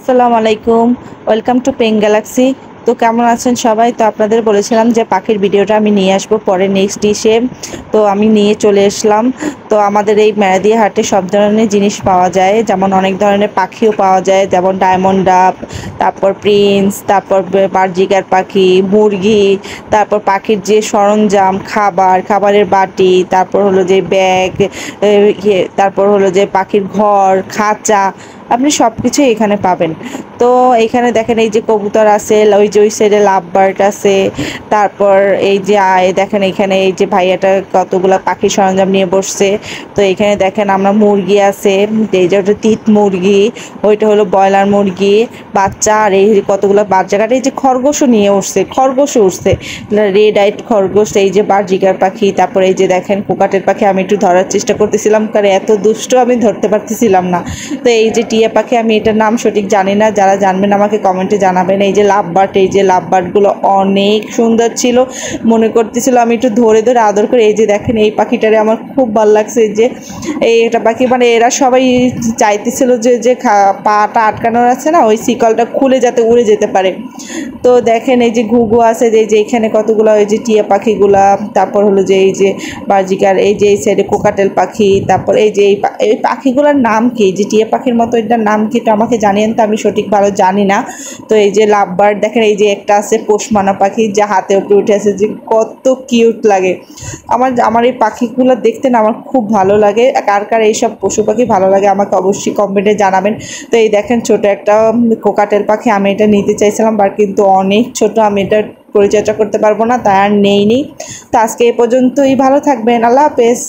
আসসালামু আলাইকুম। Welcome to Pen Galaxy. তো কেমন আছেন সবাই? তো আপনাদের বলেছিলাম যে পাখির ভিডিওটা আমি নিয়ে আসবো পরে নেক্সট ডিশে। তো আমি নিয়ে চলে আসলাম। তো আমাদের এই মেরাদিয়া হাটে সব ধরনের জিনিস পাওয়া যায়, যেমন অনেক ধরনের পাখিও পাওয়া যায়, যেমন ডায়মন্ড ডাব, তারপর প্রিন্স, তারপর বার্জিকার পাখি, মুরগি, তারপর পাখির যে সরঞ্জাম, খাবারের বাটি, তারপর হলো যে ব্যাগ, তারপর হলো যে পাখির ঘর, খাঁচা, আপনি সব কিছুই এখানে পাবেন। তো এখানে দেখেন এই যে কবুতর আছে, ওই সাইডে লাভ বার্ড আছে। তারপর এই যে দেখেন এখানে এই যে ভাইয়াটা কতগুলা পাখির সরঞ্জাম নিয়ে বসছে। তো এখানে দেখেন আমরা মুরগি আছে, এই যে ওটা তিত মুরগি, ওইটা হলো ব্রয়লার মুরগি বাচ্চা, আর এই কতগুলো বাচ্চা কাটা, এই যে খরগোশও নিয়ে উঠছে রেড আইট খরগোশ, এই যে বার্জিকার পাখি। তারপর এই যে দেখেন কোকাটের পাখি, আমি একটু ধরার চেষ্টা করতেছিলাম কারণ এত দুষ্ট আমি ধরতে পারতেছিলাম না। তো এই যে টিয়া পাখি, আমি এটার নাম সঠিক জানি না, যারা জানবেন আমাকে কমেন্টে জানাবেন। এই যে লাভ বার্ডগুলো অনেক সুন্দর ছিল, মনে করতেছিল আমি একটু ধরে ধরে আদর করে। এই যে দেখেন এই পাখিটারে আমার খুব ভালো লাগছে, যে এটা পাখি মানে এরা সবাই চাইতেছিল যে পাটা আটকানোর আছে না, ওই শিকলটা খুলে যাতে উড়ে যেতে পারে। তো দেখেন এই যে ঘুঘু আছে, যে এখানে কতগুলো ওই যে টিয়া পাখিগুলা, তারপর হলো যে এই যে বার্জিকার, এই যে এই সাইডে কোকাটেল পাখি, তারপর এই যে এই পাখিগুলোর নাম কি, যে টিয়া পাখির মতো এটার নাম কি, তো আমাকে জানিয়েন, তো আমি সঠিক ভালো জানি না। তো এই যে লাভ বার্ড দেখেন, এই যে একটা আছে পোষমানা পাখি, যা হাতে উপরে উঠে আছে, যে কত কিউট লাগে। আমার এই পাখিগুলো দেখতে না আমার খুব ভালো লাগে। কার কার এইসব পশু পাখি ভালো লাগে আমাকে অবশ্যই কমেন্টে জানাবেন। তো এই দেখেন ছোট একটা কোকাটেল পাখি, আমি এটা নিতে চাইছিলাম, বাট কিন্তু অনেক ছোট, আমি এটা পরিচর্যা করতে পারবো না, তাই আর নেইনি। তো আজকে এ পর্যন্তই, ভালো থাকবেন, আল্লাহ হাফেজ।